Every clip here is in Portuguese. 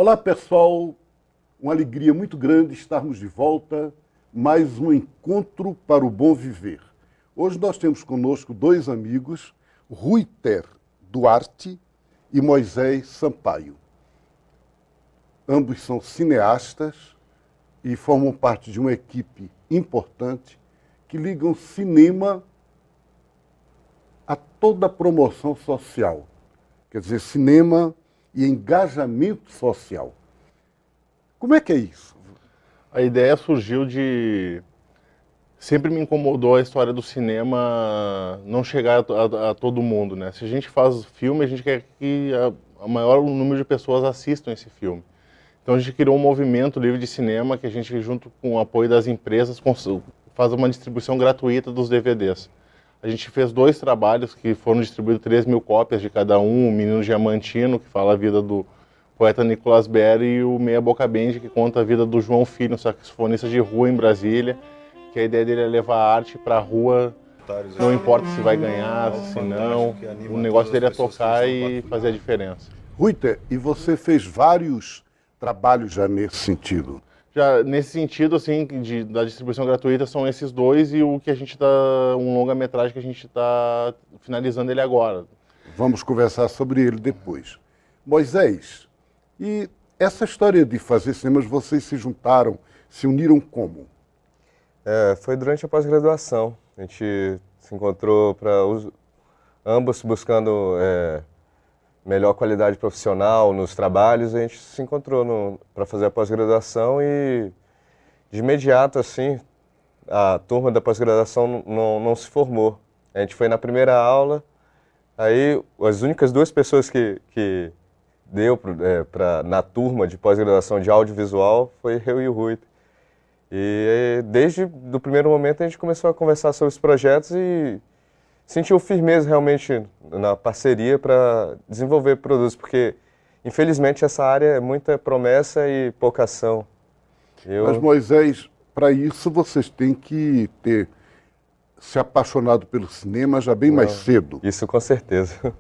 Olá, pessoal. Uma alegria muito grande estarmos de volta. Mais um encontro para o bom viver. Hoje nós temos conosco dois amigos, Ruiter Duarte e Moisés Sampaio. Ambos são cineastas e formam parte de uma equipe importante que ligam cinema a toda a promoção social. Quer dizer, cinema e engajamento social. Como é que é isso? A ideia surgiu de... Sempre me incomodou a história do cinema não chegar a todo mundo, né? Se a gente faz filme, a gente quer que a maior número de pessoas assistam esse filme. Então a gente criou um movimento livre de cinema que a gente, junto com o apoio das empresas, faz uma distribuição gratuita dos DVDs. A gente fez 2 trabalhos que foram distribuídos 3.000 cópias de cada um, o Menino Diamantino, que fala a vida do poeta Nicolas Berry, e o Meia Boca Band, que conta a vida do João Filho, um saxofonista de rua em Brasília, que a ideia dele é levar a arte para a rua, não importa se vai ganhar, se não, o negócio dele é tocar e fazer a diferença. Ruiter, e você fez vários trabalhos já nesse sentido? Já nesse sentido, assim, da distribuição gratuita, são esses 2 e o que a gente um longa-metragem que a gente está finalizando ele agora. Vamos conversar sobre ele depois. Moisés, e essa história de fazer cinemas, vocês se juntaram, se uniram como? Foi durante a pós-graduação. A gente se encontrou ambos buscando melhor qualidade profissional nos trabalhos. A gente se encontrou para fazer a pós-graduação e, de imediato, assim, a turma da pós-graduação não se formou. A gente foi na primeira aula, aí as únicas 2 pessoas que deu na turma de pós-graduação de audiovisual foi eu e o Rui. E desde o primeiro momento a gente começou a conversar sobre os projetos e sentiu firmeza realmente na parceria para desenvolver produtos, porque infelizmente essa área é muita promessa e pouca ação. Mas Moisés, para isso vocês têm que ter se apaixonado pelo cinema já bem mais cedo. Isso com certeza.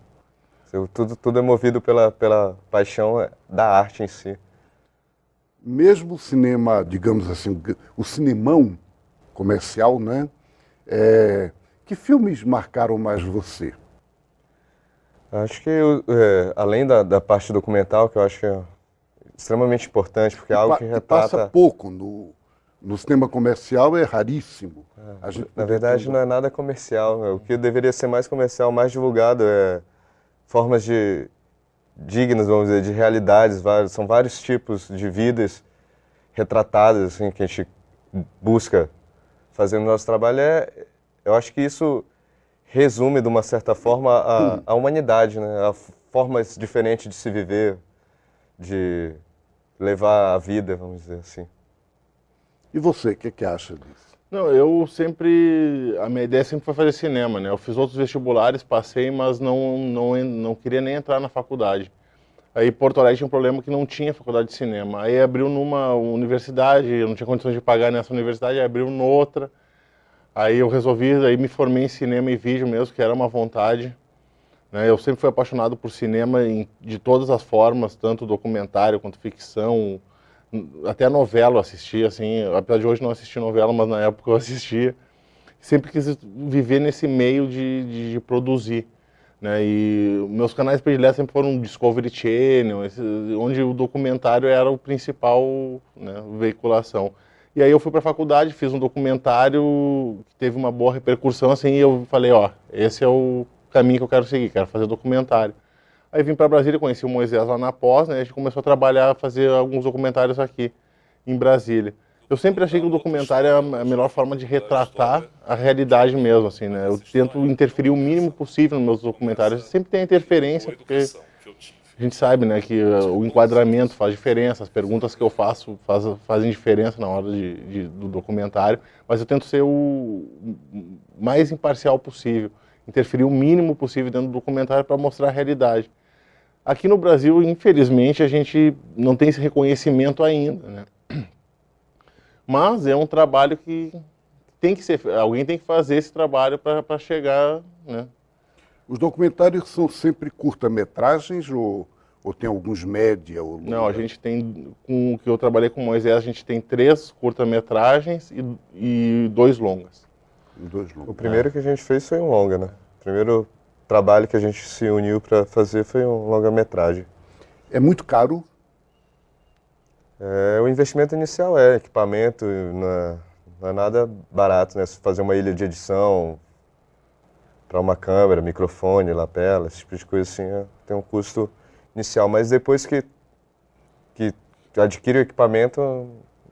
Tudo é movido pela paixão da arte em si. Mesmo o cinema, digamos assim, o cinemão comercial, né? Que filmes marcaram mais você? Acho que, além da parte documental, que eu acho que é extremamente importante, porque é algo que retrata... Passa pouco no cinema comercial, é raríssimo. Na verdade, não é nada comercial. O que deveria ser mais comercial, mais divulgado, é formas dignas, vamos dizer, de realidades. São vários tipos de vidas retratadas, assim, que a gente busca fazer no nosso trabalho. Eu acho que isso resume, de uma certa forma, a humanidade, né? A formas diferentes de se viver, de levar a vida, vamos dizer assim. E você, o que acha disso? Não, a minha ideia sempre foi fazer cinema, né? Eu fiz outros vestibulares, passei, mas não queria nem entrar na faculdade. Aí Porto Alegre tinha um problema que não tinha faculdade de cinema. Aí abriu numa universidade, eu não tinha condições de pagar nessa universidade, aí abriu noutra. Aí eu aí me formei em cinema e vídeo mesmo, que era uma vontade. Né? Eu sempre fui apaixonado por cinema de todas as formas, tanto documentário quanto ficção. Até novela eu assistia, assim, apesar de hoje não assistir novela, mas na época eu assistia. Sempre quis viver nesse meio de produzir. Né? E meus canais prediletos sempre foram Discovery Channel, onde o documentário era o principal, né, veiculação. E aí eu fui para a faculdade, fiz um documentário que teve uma boa repercussão, assim, e eu falei, esse é o caminho que eu quero seguir, quero fazer documentário. Aí vim para Brasília, conheci o Moisés lá na pós, né, a gente começou a trabalhar, fazer alguns documentários aqui em Brasília. Eu sempre achei que o documentário é a melhor forma de retratar a realidade mesmo, assim, né? Eu tento interferir o mínimo possível nos meus documentários. Sempre tem interferência, porque a gente sabe, né, que o enquadramento faz diferença, as perguntas que eu faço fazem diferença na hora do documentário, mas eu tento ser o mais imparcial possível, interferir o mínimo possível dentro do documentário para mostrar a realidade. Aqui no Brasil, infelizmente, a gente não tem esse reconhecimento ainda, né? Mas é um trabalho que alguém tem que fazer esse trabalho para chegar, né? Os documentários são sempre curta-metragens ou Ou tem alguns média? Ou Não, a gente tem, com o que eu trabalhei com o Moisés, a gente tem 3 curta-metragens e 2 longas. O primeiro que a gente fez foi um longa, né? O primeiro trabalho que a gente se uniu para fazer foi um longa-metragem. É muito caro? O investimento inicial é equipamento, não é nada barato, né? Fazer uma ilha de edição para uma câmera, microfone, lapela, esse tipo de coisa assim, tem um custo inicial. Mas depois que adquire o equipamento,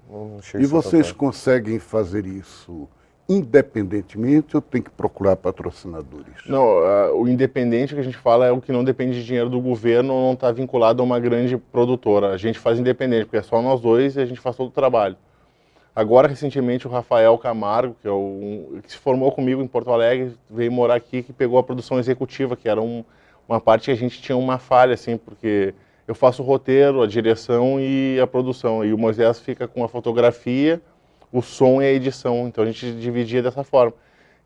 não chega a E ser tão vocês caro. conseguem fazer isso independentemente ou tem que procurar patrocinadores? Não, o independente que a gente fala é o que não depende de dinheiro do governo ou não está vinculado a uma grande produtora. A gente faz independente, porque é só nós dois e a gente faz todo o trabalho. Agora, recentemente, o Rafael Camargo, que se formou comigo em Porto Alegre, veio morar aqui, que pegou a produção executiva, que era uma parte que a gente tinha uma falha, assim, porque eu faço o roteiro, a direção e a produção, e o Moisés fica com a fotografia, o som e a edição, então a gente dividia dessa forma.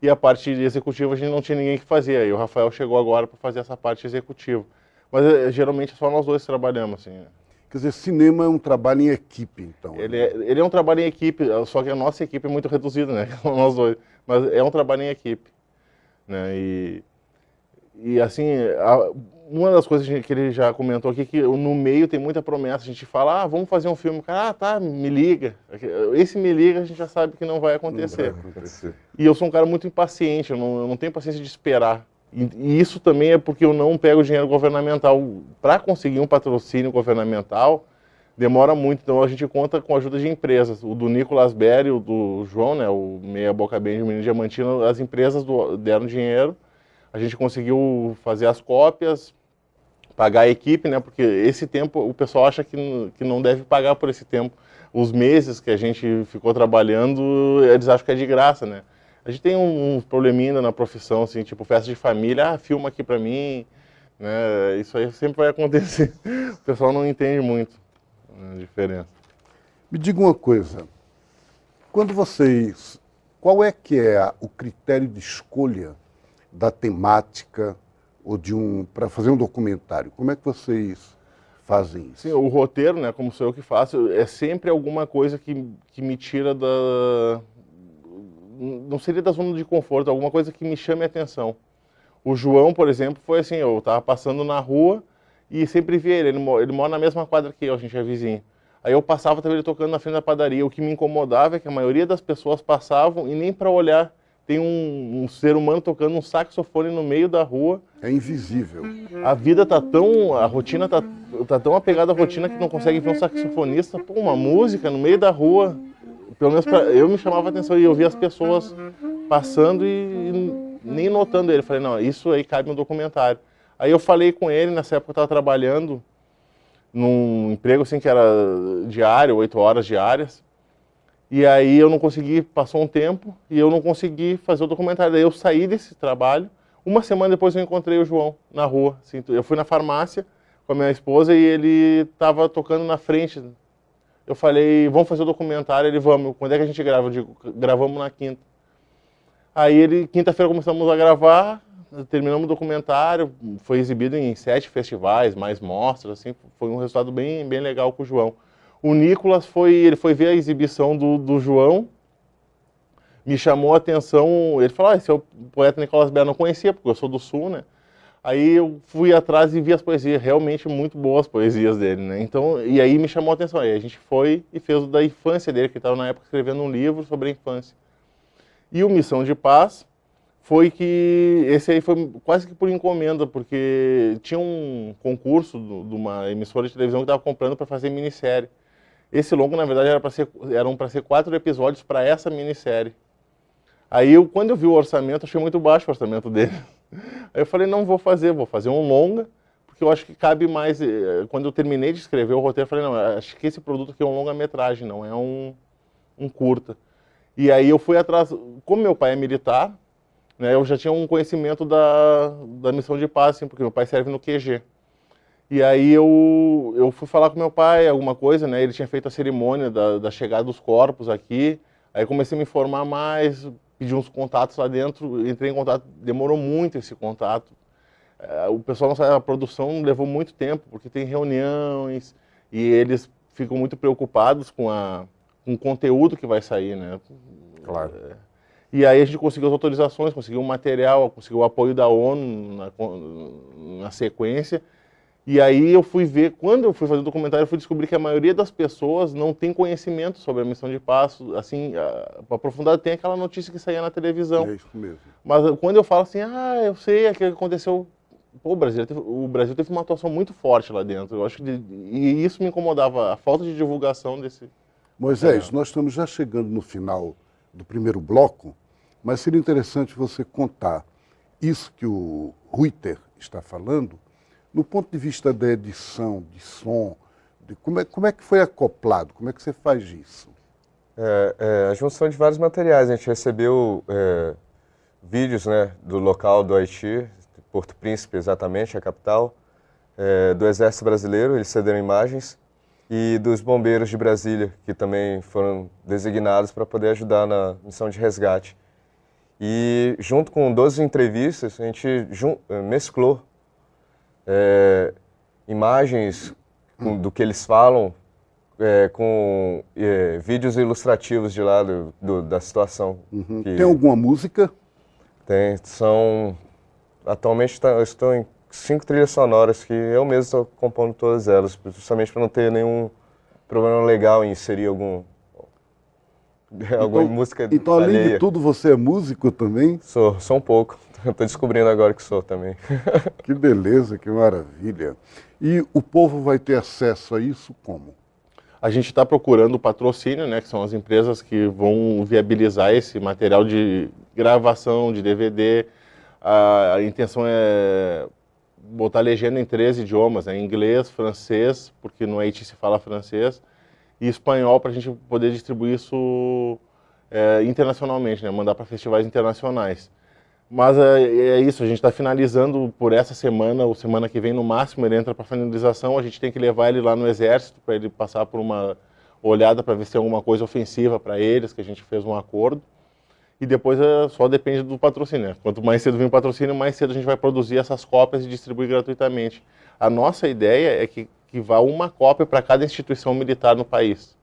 E a parte executiva a gente não tinha ninguém que fazia, e o Rafael chegou agora para fazer essa parte executiva. Mas geralmente é só nós dois trabalhamos, assim. Quer dizer, cinema é um trabalho em equipe, então. Ele é um trabalho em equipe, só que a nossa equipe é muito reduzida, né? Nós dois. Mas é um trabalho em equipe, né? E assim, uma das coisas que ele já comentou aqui, que no meio tem muita promessa. A gente fala, vamos fazer um filme. O cara, tá, me liga. Esse me liga, a gente já sabe que não vai acontecer. Não vai acontecer. E eu sou um cara muito impaciente, eu não tenho paciência de esperar. E isso também é porque eu não pego dinheiro governamental. Para conseguir um patrocínio governamental, demora muito. Então a gente conta com a ajuda de empresas. O do Nicolas Berry, o do João, né, o Meia Boca Bem de Menino Diamantino, as empresas deram dinheiro. A gente conseguiu fazer as cópias, pagar a equipe, né, porque esse tempo o pessoal acha que não deve pagar por esse tempo. Os meses que a gente ficou trabalhando, eles acham que é de graça, né? A gente tem um probleminha ainda na profissão, assim, tipo festa de família, filma aqui pra mim, né? Isso aí sempre vai acontecer. O pessoal não entende muito a diferença. Me diga uma coisa, qual é que é o critério de escolha da temática ou para fazer um documentário? Como é que vocês fazem isso? Sim, o roteiro, né, como sou eu que faço, é sempre alguma coisa que me tira não seria da zona de conforto, alguma coisa que me chame a atenção. O João, por exemplo, foi assim, eu estava passando na rua e sempre via ele mora na mesma quadra que eu, a gente é vizinho. Aí eu passava, estava ele tocando na frente da padaria. O que me incomodava é que a maioria das pessoas passavam e nem para olhar. Tem um ser humano tocando um saxofone no meio da rua. É invisível. A rotina tá tão apegada à rotina que não consegue ver um saxofonista, uma música no meio da rua. Pelo menos eu me chamava a atenção e eu via as pessoas passando e nem notando ele. Falei, não, isso aí cabe no documentário. Aí eu falei com ele, nessa época eu estava trabalhando num emprego assim que era diário, 8 horas diárias. E aí eu não consegui, passou um tempo e eu não consegui fazer o documentário. Daí eu saí desse trabalho. Uma semana depois eu encontrei o João na rua. Assim, eu fui na farmácia com a minha esposa e ele estava tocando na frente. Eu falei, vamos fazer o documentário. Ele, vamos. Quando é que a gente grava? Eu digo, gravamos na quinta. Aí quinta-feira começamos a gravar, terminamos o documentário, foi exibido em 7 festivais, mais mostras, assim, foi um resultado bem, bem legal com o João. O Nicolas ele foi ver a exibição do João, me chamou a atenção, ele falou, esse é o poeta Nicolas Berry, não conhecia, porque eu sou do Sul, né? Aí eu fui atrás e vi as poesias, realmente muito boas poesias dele, né? Então, e aí me chamou a atenção, aí a gente foi e fez o da infância dele, que estava na época escrevendo um livro sobre a infância. E o Missão de Paz foi esse aí foi quase que por encomenda, porque tinha um concurso de uma emissora de televisão que estava comprando para fazer minissérie. Esse longo, na verdade, eram para ser 4 episódios para essa minissérie. Aí, quando eu vi o orçamento, achei muito baixo o orçamento dele. Aí eu falei, não vou fazer um longa, porque eu acho que cabe mais. Quando eu terminei de escrever o roteiro, eu falei, não, acho que esse produto aqui é um longa-metragem, não é um curta. E aí eu fui atrás, como meu pai é militar, né, eu já tinha um conhecimento da missão de paz, assim, porque meu pai serve no QG. E aí eu fui falar com meu pai alguma coisa, né, ele tinha feito a cerimônia da chegada dos corpos aqui, aí comecei a me informar mais, pedi uns contatos lá dentro, entrei em contato, demorou muito esse contato. o pessoal não sabe, a produção levou muito tempo, porque tem reuniões e eles ficam muito preocupados com o conteúdo que vai sair, né? Claro. E aí a gente conseguiu as autorizações, conseguiu o material, conseguiu o apoio da ONU na sequência. E aí eu fui ver, quando eu fui fazer o documentário, eu fui descobrir que a maioria das pessoas não tem conhecimento sobre a missão de paz. Assim, aprofundado, tem aquela notícia que saía na televisão. É isso mesmo. Mas quando eu falo assim, eu sei o que aconteceu, pô, o Brasil teve uma atuação muito forte lá dentro. Eu acho e isso me incomodava, a falta de divulgação desse... Moisés, nós estamos já chegando no final do primeiro bloco, mas seria interessante você contar isso que o Ruyter está falando, no ponto de vista da edição, de som, de como é que foi acoplado, como é que você faz isso? A junção de vários materiais. A gente recebeu vídeos, né, do local do Haiti, Porto Príncipe exatamente, a capital, do Exército Brasileiro, eles cederam imagens, e dos bombeiros de Brasília, que também foram designados para poder ajudar na missão de resgate. E junto com 12 entrevistas, a gente mesclou imagens do que eles falam com vídeos ilustrativos de lá da situação. Uhum. Tem alguma música? Tem, atualmente eu estou em 5 trilhas sonoras que eu mesmo estou compondo todas elas, justamente para não ter nenhum problema legal em inserir alguma música Então, além alheia. de tudo, você é músico também? Sou um pouco. Estou descobrindo agora que sou também. Que beleza, que maravilha. E o povo vai ter acesso a isso como? A gente está procurando patrocínio, né, que são as empresas que vão viabilizar esse material de gravação, de DVD. A intenção é botar legenda em 3 idiomas, né, inglês, francês, porque no Haiti se fala francês, e espanhol, para a gente poder distribuir isso internacionalmente, né, mandar para festivais internacionais. Mas é isso, a gente está finalizando por essa semana, ou semana que vem no máximo, ele entra para finalização, a gente tem que levar ele lá no Exército para ele passar por uma olhada para ver se tem alguma coisa ofensiva para eles, que a gente fez um acordo. E depois só depende do patrocínio, né? Quanto mais cedo vem o patrocínio, mais cedo a gente vai produzir essas cópias e distribuir gratuitamente. A nossa ideia é que vá uma cópia para cada instituição militar no país.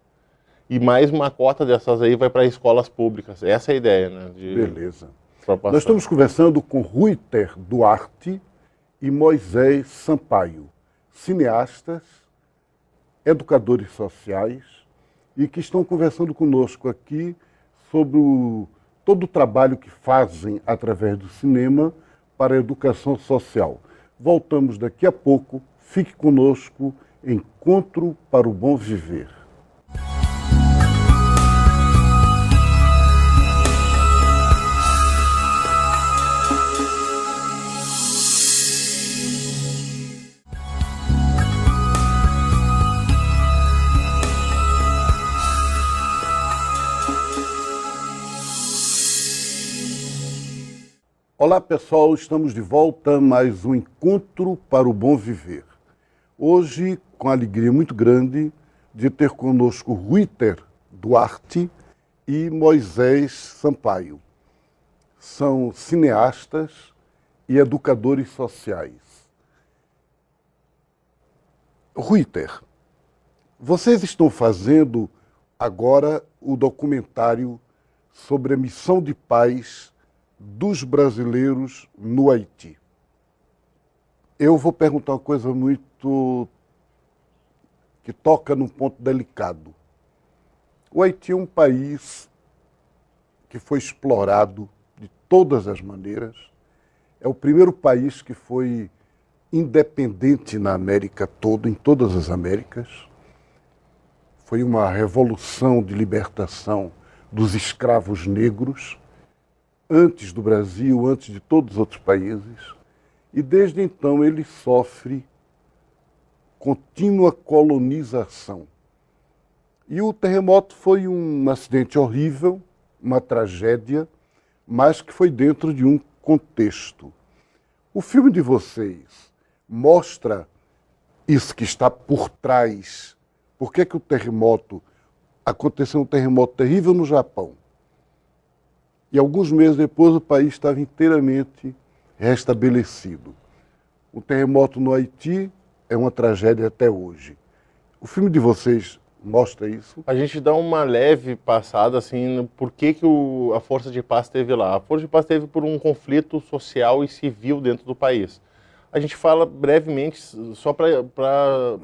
E mais uma cota dessas aí vai para escolas públicas. Essa é a ideia, né? Beleza. Nós estamos conversando com Ruyter Duarte e Moisés Sampaio, cineastas, educadores sociais, e que estão conversando conosco aqui sobre todo o trabalho que fazem através do cinema para a educação social. Voltamos daqui a pouco. Fique conosco. Encontro para o Bom Viver. Olá pessoal, estamos de volta a mais um Encontro para o Bom Viver. Hoje, com alegria muito grande de ter conosco Ruyter Duarte e Moisés Sampaio. São cineastas e educadores sociais. Ruyter, vocês estão fazendo agora o documentário sobre a missão de paz dos brasileiros no Haiti. Eu vou perguntar uma coisa muito que toca num ponto delicado. O Haiti é um país que foi explorado de todas as maneiras. É o primeiro país que foi independente na América toda, em todas as Américas. Foi uma revolução de libertação dos escravos negros, antes do Brasil, antes de todos os outros países, e desde então ele sofre contínua colonização. E o terremoto foi um acidente horrível, uma tragédia, mas que foi dentro de um contexto. O filme de vocês mostra isso que está por trás. Por que o terremoto aconteceu um terremoto terrível no Japão? E alguns meses depois o país estava inteiramente restabelecido. O terremoto no Haiti é uma tragédia até hoje. O filme de vocês mostra isso? A gente dá uma leve passada, assim, no por que a Força de Paz esteve lá. A Força de Paz esteve por um conflito social e civil dentro do país. A gente fala brevemente, só para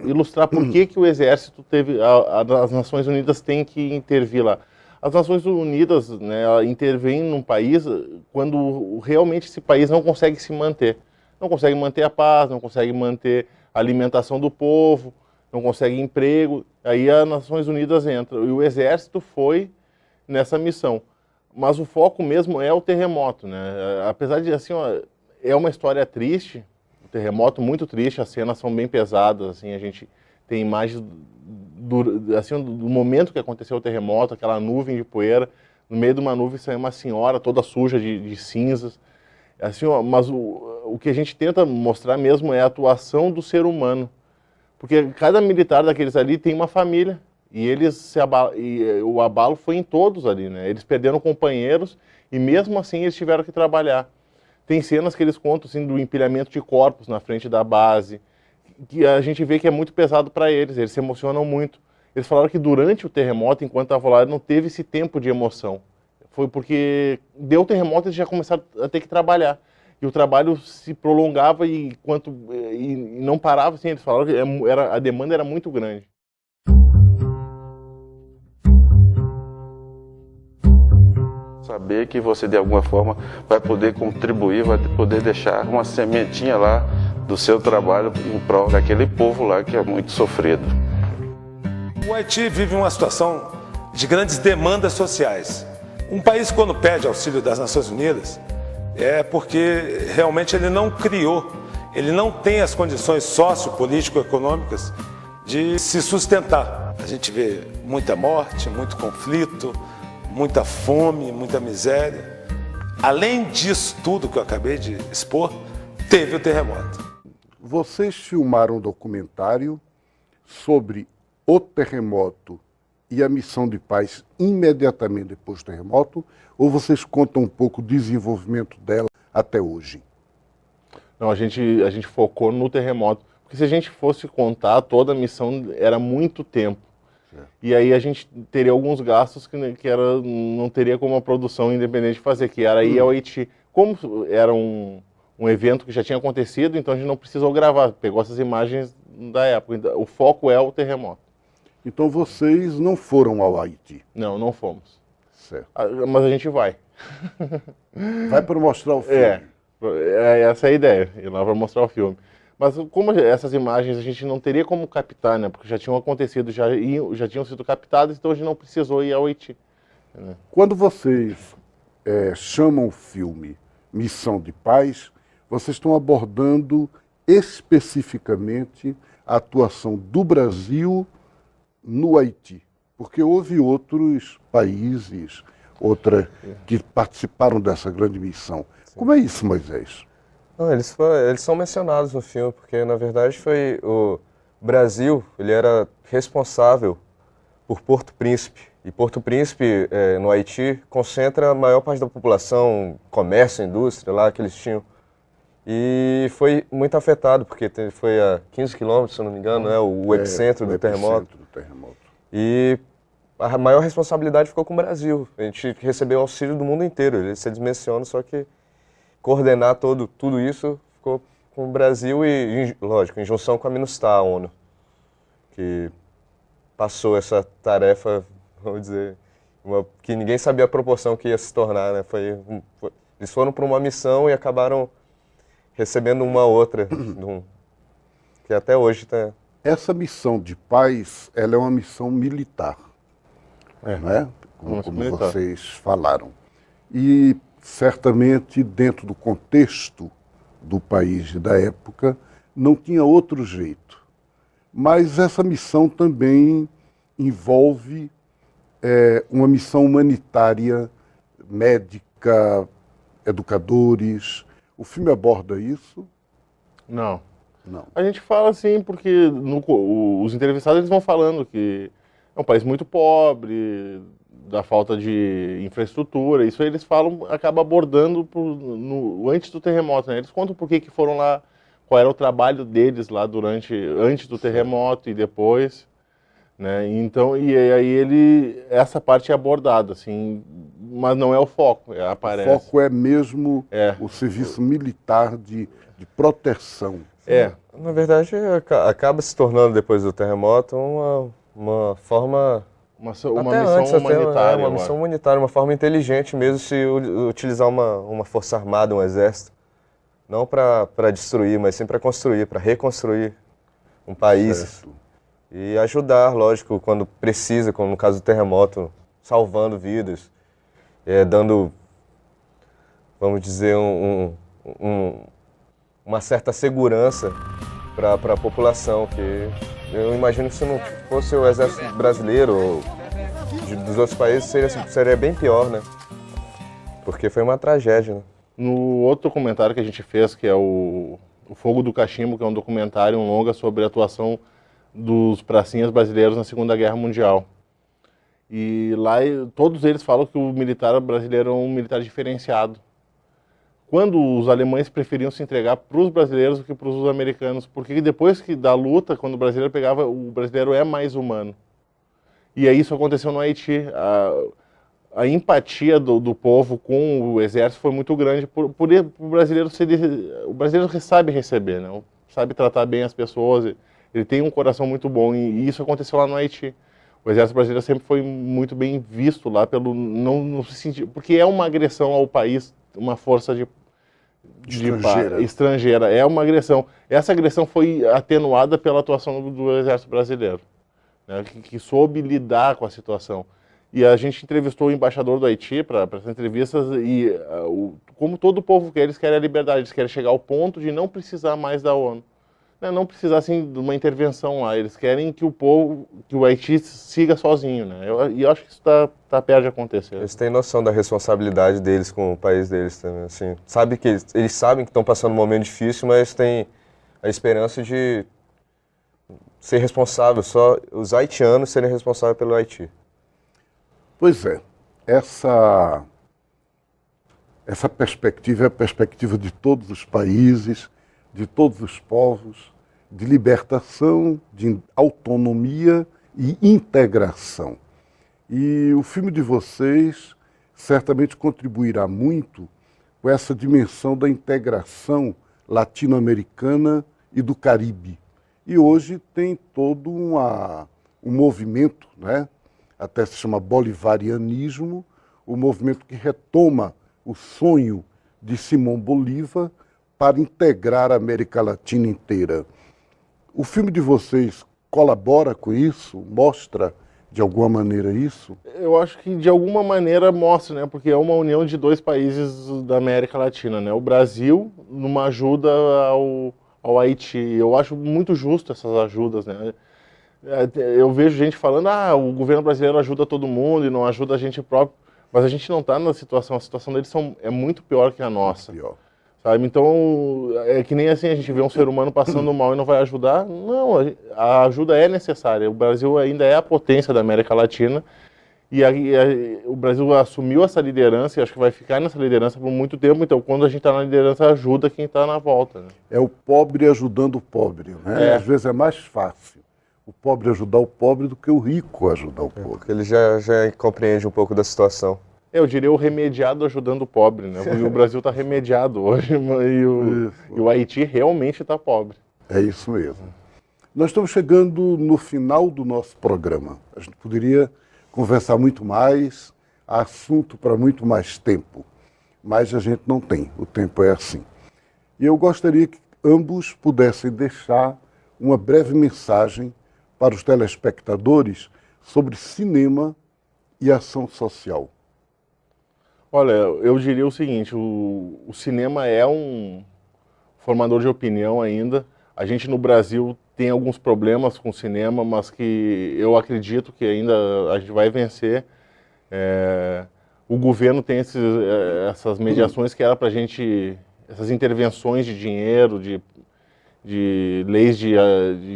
ilustrar por que o Exército teve, as Nações Unidas têm que intervir lá. As Nações Unidas, né, intervêm num país quando realmente esse país não consegue se manter. Não consegue manter a paz, não consegue manter a alimentação do povo, não consegue emprego. Aí as Nações Unidas entram. E o Exército foi nessa missão. Mas o foco mesmo é o terremoto, né? Apesar de, assim, ó, é uma história triste, o terremoto muito triste, as cenas são bem pesadas, assim, a gente tem imagens do momento que aconteceu o terremoto, aquela nuvem de poeira, no meio de uma nuvem saiu uma senhora toda suja de cinzas. Assim, ó, mas o que a gente tenta mostrar mesmo é a atuação do ser humano. Porque cada militar daqueles ali tem uma família. E o abalo foi em todos ali, né? Eles perderam companheiros e mesmo assim eles tiveram que trabalhar. Tem cenas que eles contam assim, do empilhamento de corpos na frente da base, que a gente vê que é muito pesado para eles se emocionam muito. Eles falaram que durante o terremoto, enquanto estavam lá, não teve esse tempo de emoção. Foi porque deu o terremoto e eles já começaram a ter que trabalhar. E o trabalho se prolongava e não parava, assim, eles falaram que a demanda era muito grande. Saber que você, de alguma forma, vai poder contribuir, vai poder deixar uma sementinha lá do seu trabalho em prol daquele povo lá que é muito sofrido. O Haiti vive uma situação de grandes demandas sociais. Um país, quando pede auxílio das Nações Unidas, é porque realmente ele não criou, ele não tem as condições sociopolítico-econômicas de se sustentar. A gente vê muita morte, muito conflito, muita fome, muita miséria. Além disso tudo que eu acabei de expor, teve o terremoto. Vocês filmaram um documentário sobre o terremoto e a missão de paz imediatamente depois do terremoto, ou vocês contam um pouco o desenvolvimento dela até hoje? Não, a gente focou no terremoto, porque se a gente fosse contar toda a missão, era muito tempo. E aí a gente teria alguns gastos que não teria como a produção independente fazer, que era ir ao Haiti. Como era um evento que já tinha acontecido, então a gente não precisou gravar, pegou essas imagens da época. Então, o foco é o terremoto. Então vocês não foram ao Haiti? Não, não fomos. Certo. Mas a gente vai. Vai para mostrar o filme? Essa é a ideia, ir lá para mostrar o filme. Mas como essas imagens a gente não teria como captar, né? Porque já tinham acontecido, já tinham sido captadas, então a gente não precisou ir ao Haiti. Né? Quando vocês chamam o filme Missão de Paz, vocês estão abordando especificamente a atuação do Brasil no Haiti. Porque houve outros países, que participaram dessa grande missão. Sim. Como é isso, Moisés? Não, eles são mencionados no filme, porque na verdade foi o Brasil, ele era responsável por Porto Príncipe. E Porto Príncipe, no Haiti, concentra a maior parte da população, comércio, indústria lá que eles tinham. E foi muito afetado, porque foi a 15 quilômetros, se eu não me engano, né, o epicentro do terremoto. E a maior responsabilidade ficou com o Brasil. A gente recebeu auxílio do mundo inteiro, eles mencionam, só que coordenar tudo isso ficou com o Brasil e, lógico, em junção com a MINUSTAH, a ONU, que passou essa tarefa, vamos dizer, que ninguém sabia a proporção que ia se tornar, né? Eles foram para uma missão e acabaram recebendo uma outra, que até hoje está... Essa missão de paz, ela é uma missão militar, não é? Como vocês falaram. E certamente, dentro do contexto do país e da época, não tinha outro jeito. Mas essa missão também envolve uma missão humanitária, médica, educadores. O filme aborda isso? Não. Não. A gente fala assim porque os entrevistados eles vão falando que é um país muito pobre, da falta de infraestrutura, isso aí eles falam, acaba abordando antes do terremoto, né? Eles contam por que foram lá, qual era o trabalho deles lá antes do terremoto e depois, né? Então, e aí essa parte é abordada, assim, mas não é o foco, aparece. O foco é mesmo o serviço militar de proteção. Na verdade, acaba se tornando, depois do terremoto, uma forma... Uma até missão antes, humanitária. Uma missão humanitária, uma forma inteligente mesmo se utilizar uma força armada, um exército. Não para destruir, mas sim para construir, para reconstruir um país. Certo. E ajudar, lógico, quando precisa, como no caso do terremoto, salvando vidas, dando, vamos dizer, uma certa segurança para a população, que eu imagino que se não fosse o exército brasileiro ou dos outros países, seria bem pior, né? Porque foi uma tragédia, né? No outro documentário que a gente fez, que é o Fogo do Cachimbo, que é um documentário, um longa sobre a atuação dos pracinhas brasileiros na Segunda Guerra Mundial. E lá todos eles falam que o militar brasileiro é um militar diferenciado. Quando os alemães preferiam se entregar para os brasileiros do que para os americanos, porque depois da luta, quando o brasileiro pegava, o brasileiro é mais humano. E aí isso aconteceu no Haiti. A empatia do povo com o exército foi muito grande por o brasileiro o brasileiro sabe receber, né? Sabe tratar bem as pessoas, ele tem um coração muito bom, e isso aconteceu lá no Haiti. O exército brasileiro sempre foi muito bem visto lá pelo não se sentir, porque é uma agressão ao país, uma força estrangeira, é uma agressão. Essa agressão foi atenuada pela atuação do exército brasileiro, né, que soube lidar com a situação. E a gente entrevistou o embaixador do Haiti para essas entrevistas, e como todo povo quer, eles querem a liberdade, eles querem chegar ao ponto de não precisar mais da ONU. Não precisar assim, de uma intervenção lá, eles querem que o Haiti siga sozinho, né? E eu acho que isso tá perto de acontecer. Eles têm noção da responsabilidade deles com o país deles também, assim. Eles sabem que estão passando um momento difícil, mas têm a esperança de ser responsável, só os haitianos serem responsáveis pelo Haiti. Pois é, essa perspectiva é a perspectiva de todos os países, de todos os povos, de libertação, de autonomia e integração. E o filme de vocês certamente contribuirá muito com essa dimensão da integração latino-americana e do Caribe. E hoje tem todo um movimento, né? Até se chama bolivarianismo, o movimento que retoma o sonho de Simão Bolívar para integrar a América Latina inteira. O filme de vocês colabora com isso? Mostra de alguma maneira isso? Eu acho que de alguma maneira mostra, né? Porque é uma união de dois países da América Latina, né? O Brasil numa ajuda ao Haiti. Eu acho muito justo essas ajudas, né? Eu vejo gente falando, o governo brasileiro ajuda todo mundo e não ajuda a gente próprio, mas a gente não está na situação, a situação deles é muito pior que a nossa. Pior. Sabe? Então, é que nem assim a gente vê um ser humano passando mal e não vai ajudar. Não, a ajuda é necessária. O Brasil ainda é a potência da América Latina e o Brasil assumiu essa liderança e acho que vai ficar nessa liderança por muito tempo. Então, quando a gente está na liderança, ajuda quem está na volta. Né? É o pobre ajudando o pobre, né? Às vezes é mais fácil o pobre ajudar o pobre do que o rico ajudar o pobre. Porque ele já compreende um pouco da situação. Eu diria o remediado ajudando o pobre, né? Porque o Brasil está remediado hoje e o Haiti realmente está pobre. É isso mesmo. Nós estamos chegando no final do nosso programa. A gente poderia conversar muito mais, há assunto para muito mais tempo, mas a gente não tem, o tempo é assim. E eu gostaria que ambos pudessem deixar uma breve mensagem para os telespectadores sobre cinema e ação social. Olha, eu diria o seguinte, o cinema é um formador de opinião ainda. A gente no Brasil tem alguns problemas com o cinema, mas que eu acredito que ainda a gente vai vencer. O governo tem essas mediações que era para a gente, essas intervenções de dinheiro, de leis de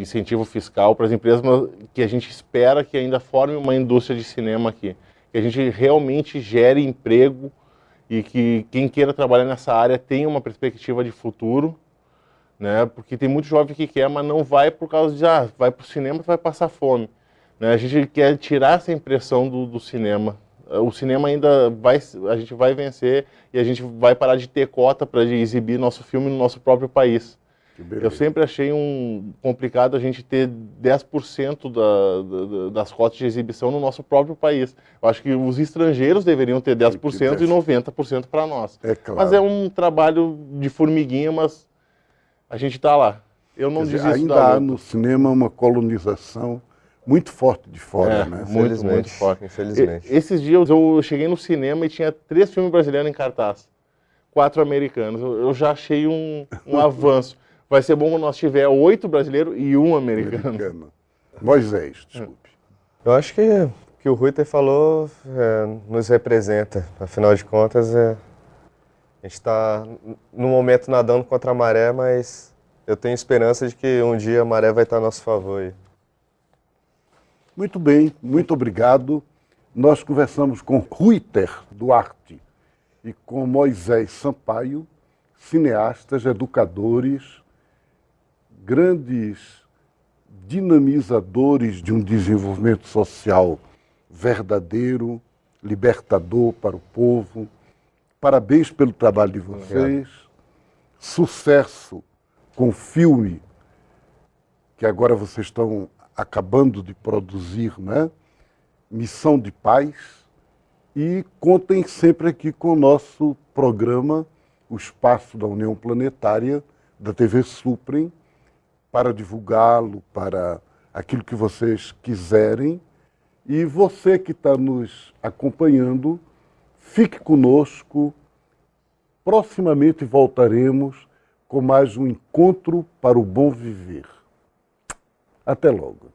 incentivo fiscal para as empresas, mas que a gente espera que ainda forme uma indústria de cinema aqui. Que a gente realmente gere emprego e que quem queira trabalhar nessa área tenha uma perspectiva de futuro, né? Porque tem muito jovem que quer, mas não vai por causa de, vai para o cinema, vai passar fome. Né? A gente quer tirar essa impressão do cinema. O cinema ainda vai, a gente vai vencer e a gente vai parar de ter cota para exibir nosso filme no nosso próprio país. Eu sempre achei complicado a gente ter 10% das cotas de exibição no nosso próprio país. Eu acho que os estrangeiros deveriam ter 10% e 90% para nós. É claro. Mas é um trabalho de formiguinha, mas a gente está lá. Eu não desisto ainda da há luta. no cinema uma colonização muito forte de fora, né? Muito forte. Infelizmente. Esses dias eu cheguei no cinema e tinha 3 filmes brasileiros em cartaz. 4 americanos. Eu já achei um avanço. Vai ser bom quando nós tiver 8 brasileiros e 1 americano. Moisés, desculpe. Eu acho que o que o Ruiter falou nos representa. Afinal de contas, a gente está, no momento, nadando contra a maré, mas eu tenho esperança de que um dia a maré vai estar a nosso favor. Aí. Muito bem, muito obrigado. Nós conversamos com Ruiter Duarte e com Moisés Sampaio, cineastas, educadores, grandes dinamizadores de um desenvolvimento social verdadeiro, libertador para o povo. Parabéns pelo trabalho de vocês. Sucesso com o filme que agora vocês estão acabando de produzir, né? Missão de Paz. E contem sempre aqui com o nosso programa, o Espaço da União Planetária, da TV Suprem, para divulgá-lo, para aquilo que vocês quiserem. E você que está nos acompanhando, fique conosco. Proximamente voltaremos com mais um encontro para o bom viver. Até logo.